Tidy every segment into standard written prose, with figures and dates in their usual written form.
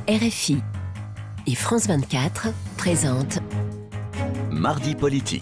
RFI et France 24 présentent Mardi politique.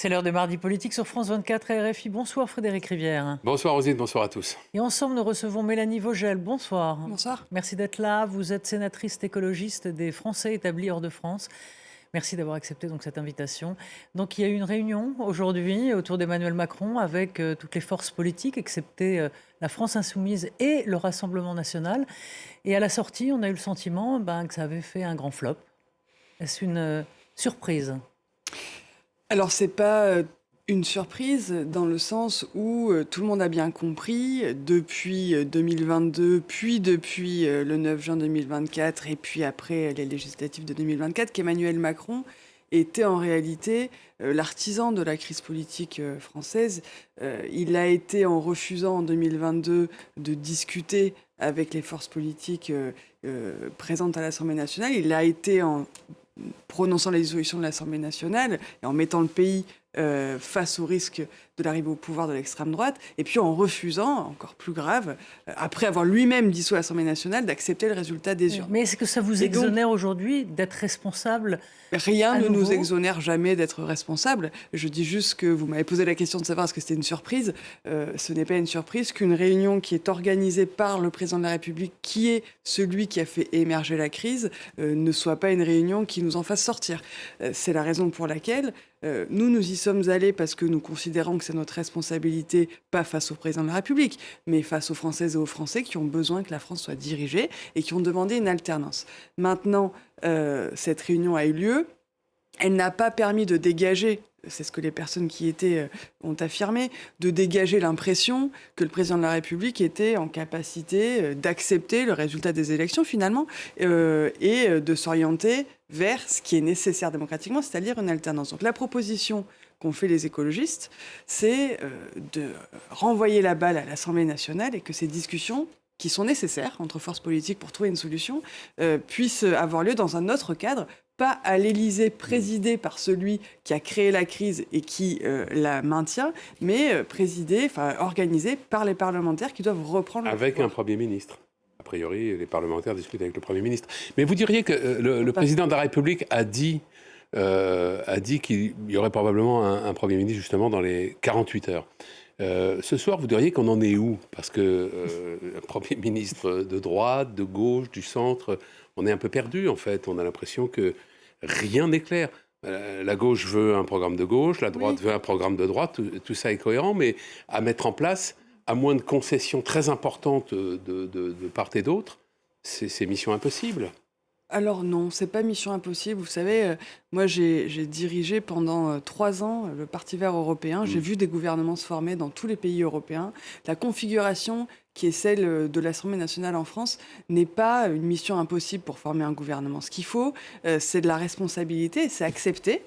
C'est l'heure de Mardi politique sur France 24 et RFI. Bonsoir Frédéric Rivière. Bonsoir Rosine, bonsoir à tous. Et ensemble, nous recevons Mélanie Vogel. Bonsoir. Bonsoir. Merci d'être là. Vous êtes sénatrice écologiste des Français établis hors de France. Merci d'avoir accepté donc cette invitation. Donc il y a eu une réunion aujourd'hui autour d'Emmanuel Macron avec toutes les forces politiques, excepté la France Insoumise et le Rassemblement National. Et à la sortie, on a eu le sentiment que ça avait fait un grand flop. Est-ce une surprise ? Alors, c'est pas une surprise dans le sens où tout le monde a bien compris depuis 2022, puis depuis le 9 juin 2024 et puis après les législatives de 2024 qu'Emmanuel Macron était en réalité l'artisan de la crise politique française. Il a été en refusant en 2022 de discuter avec les forces politiques présentes à l'Assemblée nationale. Il a été en prononçant la dissolution de l'Assemblée nationale et en mettant le pays face au risque de l'arrivée au pouvoir de l'extrême droite, et puis en refusant, encore plus grave, après avoir lui-même dissous l'Assemblée nationale, d'accepter le résultat des urnes. Mais est-ce que ça vous exonère aujourd'hui d'être responsable ? Rien ne nous exonère jamais d'être responsable. Je dis juste que vous m'avez posé la question de savoir est-ce que c'était une surprise. Ce n'est pas une surprise qu'une réunion qui est organisée par le président de la République, qui est celui qui a fait émerger la crise, ne soit pas une réunion qui nous en fasse sortir. C'est la raison pour laquelle nous y sommes allés parce que nous considérons que c'est notre responsabilité, pas face au président de la République, mais face aux Françaises et aux Français qui ont besoin que la France soit dirigée et qui ont demandé une alternance. Maintenant, cette réunion a eu lieu. Elle n'a pas permis de dégager, c'est ce que les personnes qui y étaient ont affirmé, de dégager l'impression que le président de la République était en capacité d'accepter le résultat des élections finalement et de s'orienter vers ce qui est nécessaire démocratiquement, c'est-à-dire une alternance. Donc la proposition qu'ont fait les écologistes, c'est de renvoyer la balle à l'Assemblée nationale et que ces discussions qui sont nécessaires entre forces politiques pour trouver une solution puissent avoir lieu dans un autre cadre, pas à l'Élysée présidé par celui qui a créé la crise et qui la maintient, mais organisé par les parlementaires qui doivent reprendre le pouvoir. Avec un Premier ministre. A priori, les parlementaires discutent avec le Premier ministre. Mais vous diriez que le président de la République a dit qu'il y aurait probablement un Premier ministre justement dans les 48 heures. Ce soir, vous diriez qu'on en est où ? Parce que un Premier ministre de droite, de gauche, du centre, on est un peu perdu en fait. On a l'impression que rien n'est clair. La gauche veut un programme de gauche, la droite veut un programme de droite, tout ça est cohérent, mais à mettre en place, à moins de concessions très importantes de part et d'autre, c'est mission impossible. Alors non, c'est pas mission impossible. Vous savez, moi j'ai dirigé pendant 3 ans le Parti vert européen. J'ai vu des gouvernements se former dans tous les pays européens. La configuration qui est celle de l'Assemblée nationale en France n'est pas une mission impossible pour former un gouvernement. Ce qu'il faut, c'est de la responsabilité, c'est accepter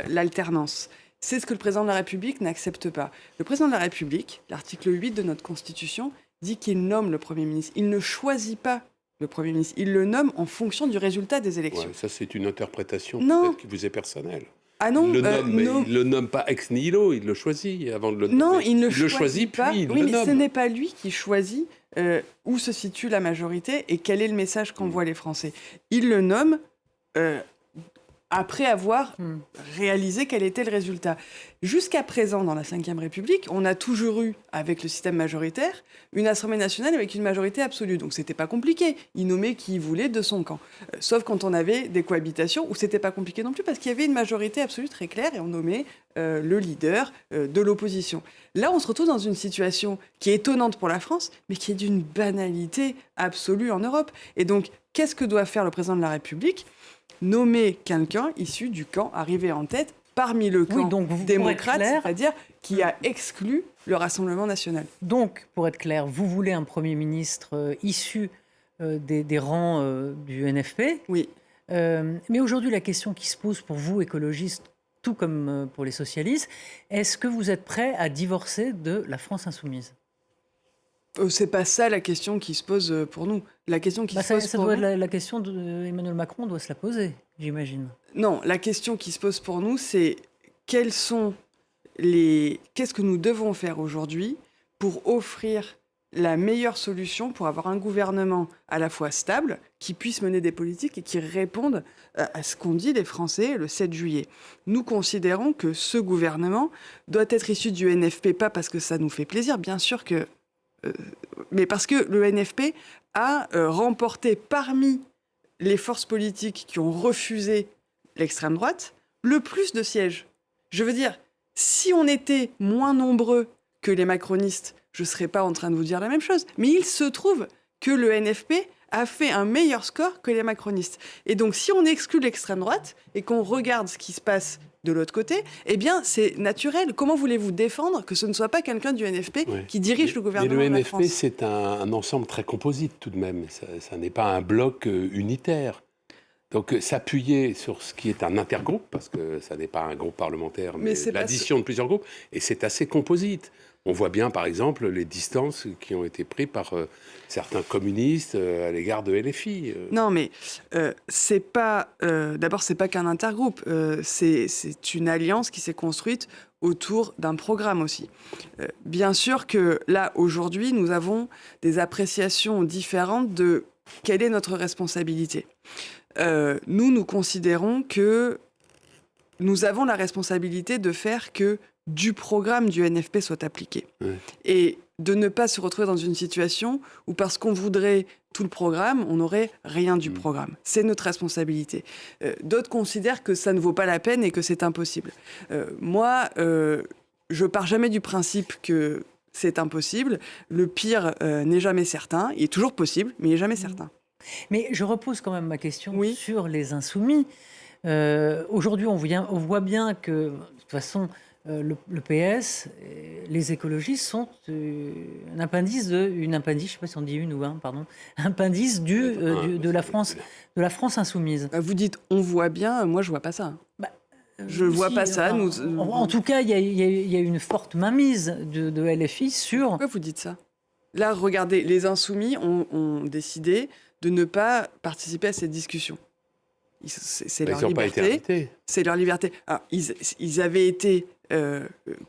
l'alternance. C'est ce que le président de la République n'accepte pas. Le président de la République, l'article 8 de notre Constitution, dit qu'il nomme le Premier ministre. Il ne choisit pas le Premier ministre. Il le nomme en fonction du résultat des élections. Ouais, ça, c'est une interprétation peut-être qui vous est personnelle. Ah non, il ne le nomme pas ex nihilo, il le choisit avant de le nommer. Non, il ne le choisit pas. Puis il oui, le mais nomme. ce n'est pas lui qui choisit où se situe la majorité et quel est le message qu'envoient les Français. Il le nomme après avoir réalisé quel était le résultat. Jusqu'à présent, dans la Ve République, on a toujours eu, avec le système majoritaire, une Assemblée nationale avec une majorité absolue. Donc c'était pas compliqué. Il nommait qui il voulait de son camp. Sauf quand on avait des cohabitations où c'était pas compliqué non plus, parce qu'il y avait une majorité absolue très claire et on nommait le leader de l'opposition. Là, on se retrouve dans une situation qui est étonnante pour la France, mais qui est d'une banalité absolue en Europe. Et donc, qu'est-ce que doit faire le président de la République ? Nommer quelqu'un issu du camp arrivé en tête parmi le camp démocrate, c'est-à-dire qui a exclu le Rassemblement national. Donc, pour être clair, vous voulez un Premier ministre issu des rangs du NFP. Oui. Mais aujourd'hui, la question qui se pose pour vous, écologistes, tout comme pour les socialistes, est-ce que vous êtes prêts à divorcer de la France insoumise ? C'est pas ça la question qui se pose pour nous. La question qui se pose ça pour doit nous... être la question d'Emmanuel Macron doit se la poser, j'imagine. Non, la question qui se pose pour nous, c'est qu'est-ce que nous devons faire aujourd'hui pour offrir la meilleure solution pour avoir un gouvernement à la fois stable, qui puisse mener des politiques et qui réponde à ce qu'ont dit les Français le 7 juillet. Nous considérons que ce gouvernement doit être issu du NFP, pas parce que ça nous fait plaisir, bien sûr que... mais parce que le NFP a remporté parmi les forces politiques qui ont refusé l'extrême droite le plus de sièges. Je veux dire, si on était moins nombreux que les macronistes, je ne serais pas en train de vous dire la même chose. Mais il se trouve que le NFP a fait un meilleur score que les macronistes. Et donc, si on exclut l'extrême droite et qu'on regarde ce qui se passe de l'autre côté, eh bien, c'est naturel. Comment voulez-vous défendre que ce ne soit pas quelqu'un du NFP qui dirige le gouvernement de la France ? Mais le NFP, c'est un ensemble très composite tout de même. Ça n'est pas un bloc unitaire. Donc, s'appuyer sur ce qui est un intergroupe, parce que ça n'est pas un groupe parlementaire, mais l'addition de plusieurs groupes, et c'est assez composite. On voit bien, par exemple, les distances qui ont été prises par certains communistes à l'égard de LFI. Non, mais c'est pas... D'abord, c'est pas qu'un intergroupe. C'est une alliance qui s'est construite autour d'un programme aussi. Bien sûr que là, aujourd'hui, nous avons des appréciations différentes de quelle est notre responsabilité. Nous considérons que nous avons la responsabilité de faire que du programme du NFP soit appliqué. Et de ne pas se retrouver dans une situation où, parce qu'on voudrait tout le programme, on n'aurait rien du programme. C'est notre responsabilité. D'autres considèrent que ça ne vaut pas la peine et que c'est impossible. Moi, je pars jamais du principe que c'est impossible. Le pire n'est jamais certain. Il est toujours possible, mais il n'est jamais certain. Mais je repose quand même ma question sur les insoumis. Aujourd'hui, on voit bien que, de toute façon, le PS, les écologistes sont un appendice je ne sais pas si on dit une ou un, pardon, appendice de la France insoumise. Vous dites on voit bien, moi je vois pas ça. Je ne vois pas ça. En tout cas, il y a une forte mainmise de LFI sur... Pourquoi vous dites ça ? Là, regardez, les insoumis ont décidé de ne pas participer à cette discussion. C'est leur liberté. C'est leur liberté. Alors, ils avaient été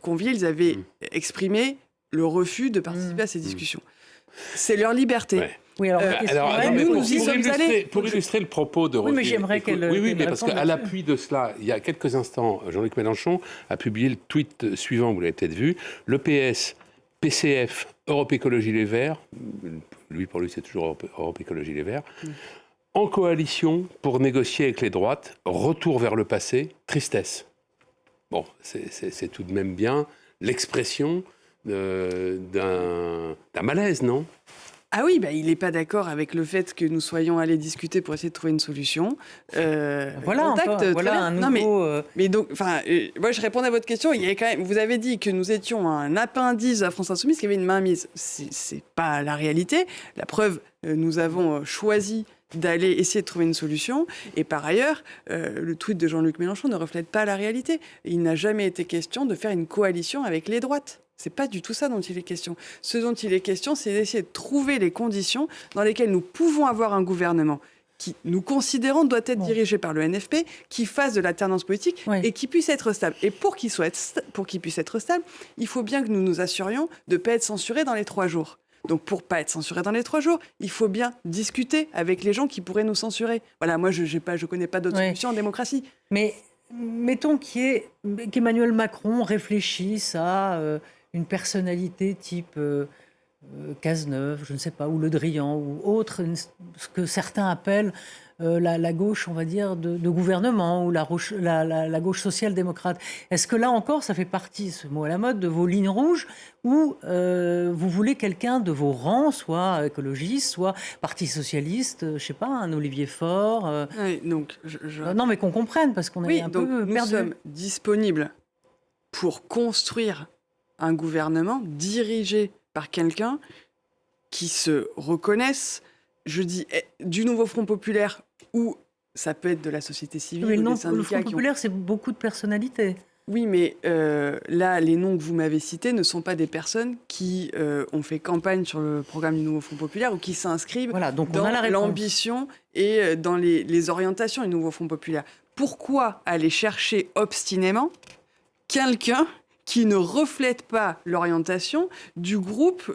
conviés, ils avaient exprimé le refus de participer à ces discussions. C'est leur liberté. Ouais. Oui, pour illustrer le propos de Roselyne... Oui, mais j'aimerais qu'elle... Oui, mais parce qu'à l'appui de cela, il y a quelques instants, Jean-Luc Mélenchon a publié le tweet suivant, vous l'avez peut-être vu, le PS, PCF, Europe Écologie Les Verts, pour lui c'est toujours Europe Écologie Les Verts, en coalition pour négocier avec les droites, retour vers le passé, tristesse. Bon, c'est tout de même bien l'expression d'un malaise, non ? Ah oui, il n'est pas d'accord avec le fait que nous soyons allés discuter pour essayer de trouver une solution. Voilà un nouveau... mais donc, moi je réponds à votre question. Il y a quand même, vous avez dit que nous étions un appendice de la France Insoumise, qu'il y avait une mainmise. C'est pas la réalité. La preuve, nous avons choisi d'aller essayer de trouver une solution. Et par ailleurs, le tweet de Jean-Luc Mélenchon ne reflète pas la réalité. Il n'a jamais été question de faire une coalition avec les droites. C'est pas du tout ça dont il est question. Ce dont il est question, c'est d'essayer de trouver les conditions dans lesquelles nous pouvons avoir un gouvernement qui, nous considérons, doit être dirigé par le NFP, qui fasse de l'alternance politique et qui puisse être stable. Et pour qu'il puisse être stable, il faut bien que nous nous assurions de ne pas être censurés dans les 3 jours. Donc, pour ne pas être censuré dans les 3 jours, il faut bien discuter avec les gens qui pourraient nous censurer. Voilà, moi, je ne connais pas d'autre solution en démocratie. Mais mettons qu'Emmanuel Macron réfléchisse à une personnalité type Cazeneuve, je ne sais pas, ou Le Drian, ou autre, ce que certains appellent la gauche, on va dire, de gouvernement, ou la gauche social-démocrate. Est-ce que là encore, ça fait partie, ce mot à la mode, de vos lignes rouges, ou vous voulez quelqu'un de vos rangs, soit écologiste, soit parti socialiste, je ne sais pas, un Olivier Faure donc Non, mais qu'on comprenne, parce qu'on est un peu perdu. Nous sommes disponibles pour construire un gouvernement dirigé par quelqu'un qui se reconnaisse, je dis, du nouveau Front populaire, ou ça peut être de la société civile, mais ou des syndicats. Le Front populaire, c'est beaucoup de personnalités. Oui, mais là, les noms que vous m'avez cités ne sont pas des personnes qui ont fait campagne sur le programme du Nouveau Front Populaire ou qui s'inscrivent Donc dans on a la réponse. l'ambition et dans les orientations du Nouveau Front Populaire. Pourquoi aller chercher obstinément quelqu'un qui ne reflète pas l'orientation du groupe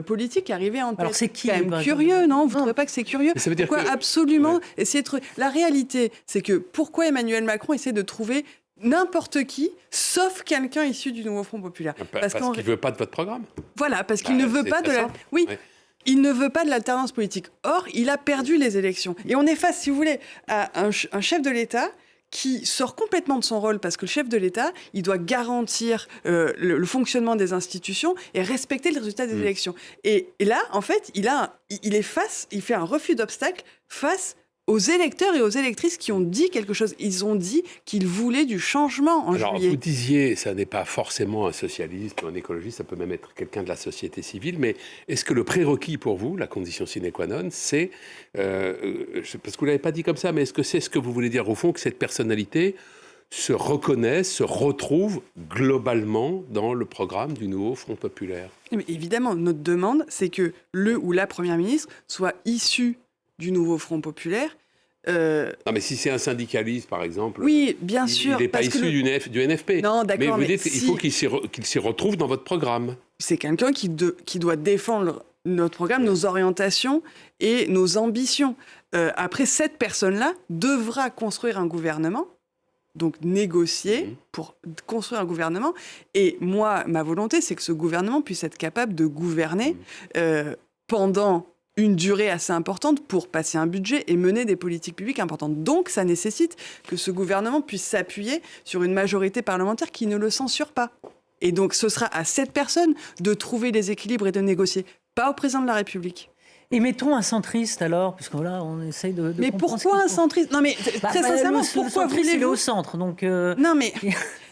politique arrivé en tête? Alors c'est qui C'est quand même curieux, non? Vous ne trouvez pas que c'est curieux? Ça veut dire Pourquoi que... absolument essayer de trouver... La réalité, c'est que pourquoi Emmanuel Macron essaie de trouver n'importe qui, sauf quelqu'un issu du Nouveau Front Populaire? Parce qu'il ne veut pas de votre programme. Voilà, parce qu'il ne veut pas de très la... simple. Oui. Ouais. Il ne veut pas de l'alternance politique. Or, il a perdu les élections. Et on est face, si vous voulez, à un chef de l'État qui sort complètement de son rôle parce que le chef de l'État, il doit garantir le fonctionnement des institutions et respecter le résultat des élections. Et là, en fait, il fait un refus d'obstacle face aux électeurs et aux électrices qui ont dit quelque chose. Ils ont dit qu'ils voulaient du changement en Alors, juillet. vous disiez, ça n'est pas forcément un socialiste ou un écologiste, ça peut même être quelqu'un de la société civile, mais est-ce que le prérequis pour vous, la condition sine qua non, c'est, parce que vous ne l'avez pas dit comme ça, mais est-ce que c'est ce que vous voulez dire au fond, que cette personnalité se reconnaisse, se retrouve globalement dans le programme du Nouveau Front Populaire? Mais évidemment, notre demande, c'est que le ou la Première ministre soit issu du Nouveau Front Populaire. Non, mais si c'est un syndicaliste, par exemple, Oui, bien sûr. il n'est pas parce que issu du NFP. Non, mais d'accord, vous mais dites qu'il faut qu'il s'y retrouve dans votre programme. c'est quelqu'un qui doit défendre notre programme, nos orientations et nos ambitions. Après, cette personne-là devra construire un gouvernement, donc négocier pour construire un gouvernement. Et moi, ma volonté, c'est que ce gouvernement puisse être capable de gouverner pendant une durée assez importante pour passer un budget et mener des politiques publiques importantes. Donc, ça nécessite que ce gouvernement puisse s'appuyer sur une majorité parlementaire qui ne le censure pas. Et donc, ce sera à cette personne de trouver les équilibres et de négocier, pas au président de la République. Et mettons un centriste alors, puisque là on essaye de Mais comprendre ce pourquoi un qu'il faut. centriste? Non, mais très sincèrement, pourquoi le centriste, il est voulez-vous au centre, donc... Non, mais...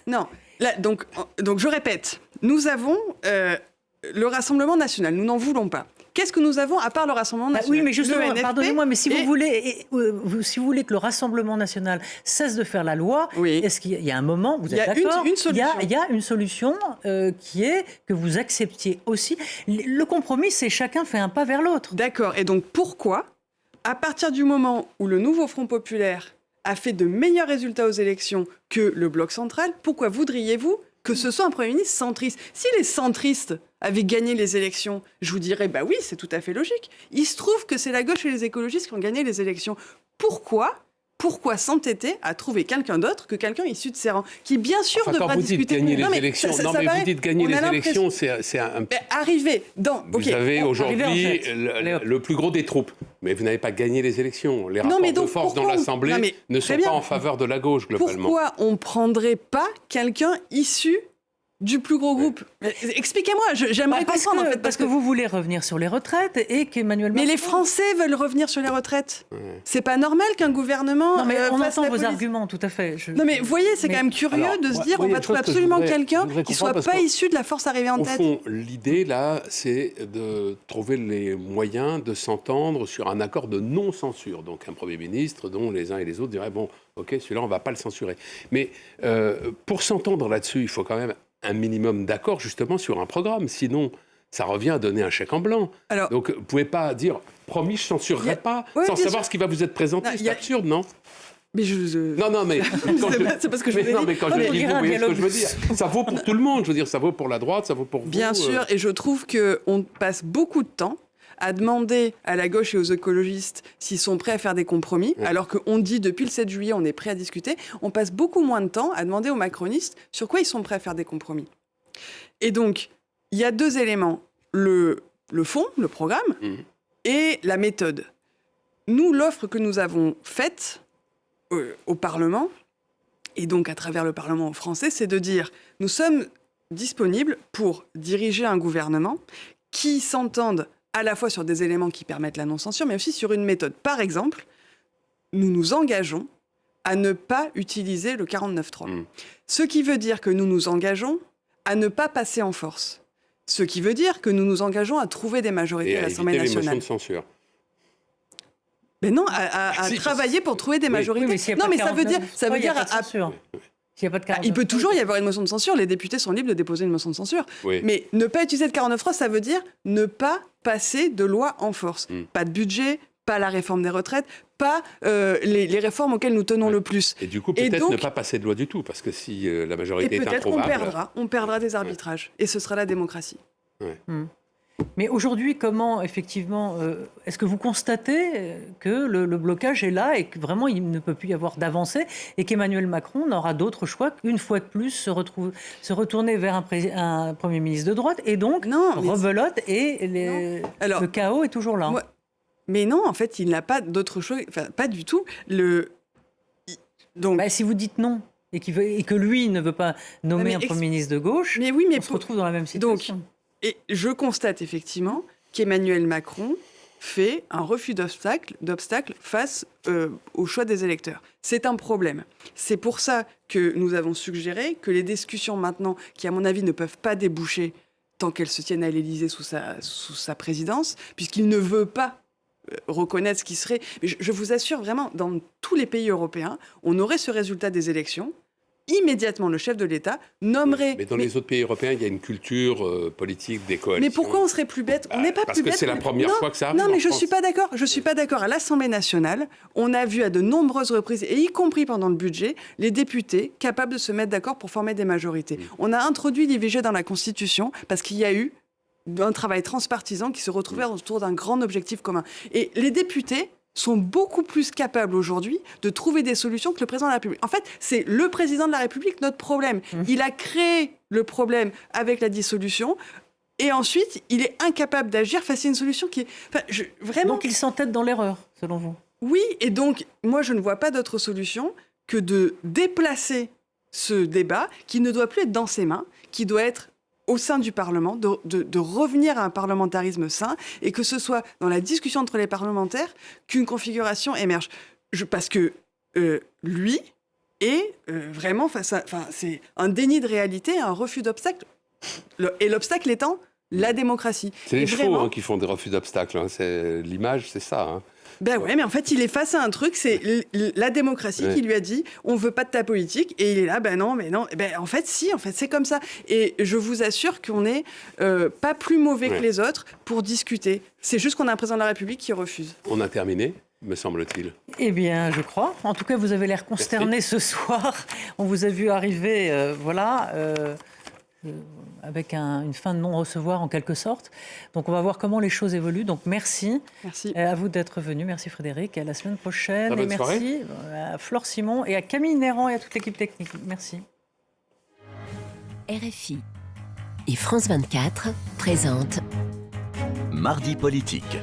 non. Là, donc, je répète, nous avons le Rassemblement national. Nous n'en voulons pas. Qu'est-ce que nous avons à part le Rassemblement national? Oui, mais justement, Le NFP pardonnez-moi, mais si vous voulez que le Rassemblement national cesse de faire la loi, Oui. est-ce qu'il y a un moment, vous Il y êtes a d'accord, une solution. il y a une solution qui est que vous acceptiez aussi. Le compromis, c'est chacun fait un pas vers l'autre. D'accord. Et donc, pourquoi, à partir du moment où le Nouveau Front Populaire a fait de meilleurs résultats aux élections que le Bloc central, pourquoi voudriez-vous que ce soit un Premier ministre centriste? Si les centristes avaient gagné les élections, je vous dirais, bah oui, c'est tout à fait logique. Il se trouve que c'est la gauche et les écologistes qui ont gagné les élections. Pourquoi s'entêter à trouver quelqu'un d'autre que quelqu'un issu de ses rangs, qui bien sûr devra vous discuter... dites gagner Non, les mais élections. ça Non, mais paraît- vous dites gagner on a les élections, l'impression- c'est un... Mais arriver dans... Vous avez aujourd'hui Arriver, en fait. le plus gros des troupes, mais vous n'avez pas gagné les élections. Les rapports mais de donc force dans pourquoi l'Assemblée Non, mais ne très sont bien. pas en faveur de la gauche, globalement. Pourquoi on ne prendrait pas quelqu'un issu du plus gros groupe? Expliquez-moi, j'aimerais comprendre. En fait, parce que vous voulez revenir sur les retraites et qu'Emmanuel Mais Macron... les Français veulent revenir sur les retraites. C'est pas normal qu'un gouvernement Non, mais on fasse entend la vos politique. arguments, tout à fait. Non, mais vous voyez, c'est Mais- quand même curieux Alors, de se moi, dire il y on a va une trouver chose que je absolument voudrais- quelqu'un je voudrais qui soit comprendre, pas parce que, issu de la force arrivée en Au tête. fond, l'idée, là, c'est de trouver les moyens de s'entendre sur un accord de non-censure. Donc, un Premier ministre dont les uns et les autres diraient, bon, OK, celui-là, on ne va pas le censurer. Mais pour s'entendre là-dessus, il faut quand même un minimum d'accord, justement, sur un programme. Sinon, ça revient à donner un chèque en blanc. Alors- Donc, vous ne pouvez pas dire, promis, je ne censurerai pas, Oui, sans bien savoir sûr. ce qui va vous être présenté. Non, C'est absurde, non? Mais Non, mais... c'est parce que je vous ai non, dit. mais quand Non, je mais dis vous, un voyez ce que dialogue. je veux dire. Ça vaut pour tout le monde. Je veux dire, ça vaut pour la droite, ça vaut pour vous. Bien sûr, et je trouve qu'on passe beaucoup de temps à demander à la gauche et aux écologistes s'ils sont prêts à faire des compromis, alors qu'on dit depuis le 7 juillet on est prêt à discuter. On passe beaucoup moins de temps à demander aux macronistes sur quoi ils sont prêts à faire des compromis. Et donc, il y a deux éléments, le fond, le programme, et la méthode. Nous, l'offre que nous avons faite au Parlement, et donc à travers le Parlement français, c'est de dire nous sommes disponibles pour diriger un gouvernement qui s'entende à la fois sur des éléments qui permettent la non-censure, mais aussi sur une méthode. Par exemple, nous nous engageons à ne pas utiliser le 49.3. Ce qui veut dire que nous nous engageons à ne pas passer en force. Ce qui veut dire que nous nous engageons à trouver des majorités Et à à l'Assemblée éviter les motions nationale. de censure. Mais non, à Si, travailler pour trouver des majorités. Oui, mais s'il y a non, pas mais ça veut dire, 49, il y a pas de à censure. S'il y a pas de 49.3, Il peut toujours y avoir une motion de censure. Les députés sont libres de déposer une motion de censure. Oui. Mais ne pas utiliser le 49.3, ça veut dire ne pas passer de loi en force. Pas de budget, pas la réforme des retraites, pas les réformes auxquelles nous tenons le plus. Et du coup, peut-être ne pas passer de loi du tout, parce que si la majorité est peut-être introuvable... on perdra des arbitrages. Et ce sera la démocratie. Mais aujourd'hui, comment, effectivement, est-ce que vous constatez que le blocage est là et que vraiment il ne peut plus y avoir d'avancée et qu'Emmanuel Macron n'aura d'autre choix qu'une fois de plus se retourner vers un Premier ministre de droite et donc rebelote et le chaos est toujours là. Mais non, en fait, il n'a pas d'autre choix, enfin, pas du tout. Donc, si vous dites non et que lui ne veut pas nommer un Premier ministre de gauche, on se retrouve dans la même situation. Donc, et je constate effectivement qu'Emmanuel Macron fait un refus d'obstacle face au choix des électeurs. C'est un problème. C'est pour ça que nous avons suggéré que les discussions maintenant, qui à mon avis ne peuvent pas déboucher tant qu'elles se tiennent à l'Élysée sous sa présidence, puisqu'il ne veut pas reconnaître ce qui serait... Je vous assure vraiment, dans tous les pays européens, on aurait ce résultat des élections. Immédiatement, le chef de l'État nommerait... Mais dans les autres pays européens, il y a une culture politique des coalitions. Mais pourquoi on serait plus bête? On n'est pas plus bête. Parce que c'est la première fois que ça arrive. Non, mais je ne suis pas d'accord. Je suis pas d'accord. À l'Assemblée nationale, on a vu à de nombreuses reprises, et y compris pendant le budget, les députés capables de se mettre d'accord pour former des majorités. On a introduit l'IVG dans la Constitution parce qu'il y a eu un travail transpartisan qui se retrouvait autour d'un grand objectif commun. Et les députés sont beaucoup plus capables aujourd'hui de trouver des solutions que le président de la République. En fait, c'est le président de la République notre problème. Il a créé le problème avec la dissolution et ensuite, il est incapable d'agir face à une solution qui est... vraiment... Donc il s'entête dans l'erreur, selon vous? Oui, et donc, moi, je ne vois pas d'autre solution que de déplacer ce débat qui ne doit plus être dans ses mains, qui doit être au sein du Parlement, de revenir à un parlementarisme sain et que ce soit dans la discussion entre les parlementaires qu'une configuration émerge. Parce que lui est vraiment face à... c'est un déni de réalité, un refus d'obstacle. Et l'obstacle étant la démocratie. C'est les chevaux qui font des refus d'obstacles. L'image, c'est ça. Ouais, mais en fait, il est face à un truc, c'est la démocratie qui lui a dit « on veut pas de ta politique » et il est là « non. » En fait, c'est comme ça. Et je vous assure qu'on n'est pas plus mauvais que les autres pour discuter. C'est juste qu'on a un président de la République qui refuse. On a terminé, me semble-t-il. Eh bien, je crois. En tout cas, vous avez l'air consterné ce soir. On vous a vu arriver, avec une fin de non-recevoir en quelque sorte. Donc on va voir comment les choses évoluent. Donc merci. À vous d'être venu. Merci Frédéric. À la semaine prochaine. Et merci à Flore Simon et à Camille Néran et à toute l'équipe technique. Merci. RFI et France 24 présentent Mardi politique.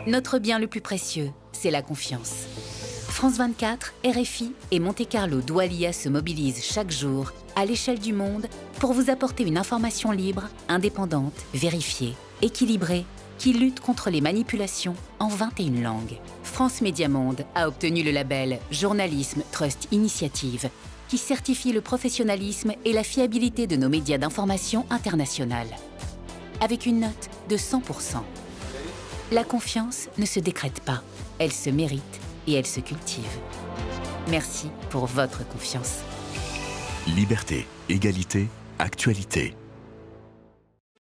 Notre bien le plus précieux, c'est la confiance. France 24, RFI et Monte-Carlo Doualiya se mobilisent chaque jour, à l'échelle du monde, pour vous apporter une information libre, indépendante, vérifiée, équilibrée, qui lutte contre les manipulations en 21 langues. France Média Monde a obtenu le label Journalisme Trust Initiative, qui certifie le professionnalisme et la fiabilité de nos médias d'information internationale. Avec une note de 100%. La confiance ne se décrète pas, elle se mérite et elle se cultive. Merci pour votre confiance. Liberté, égalité, actualité.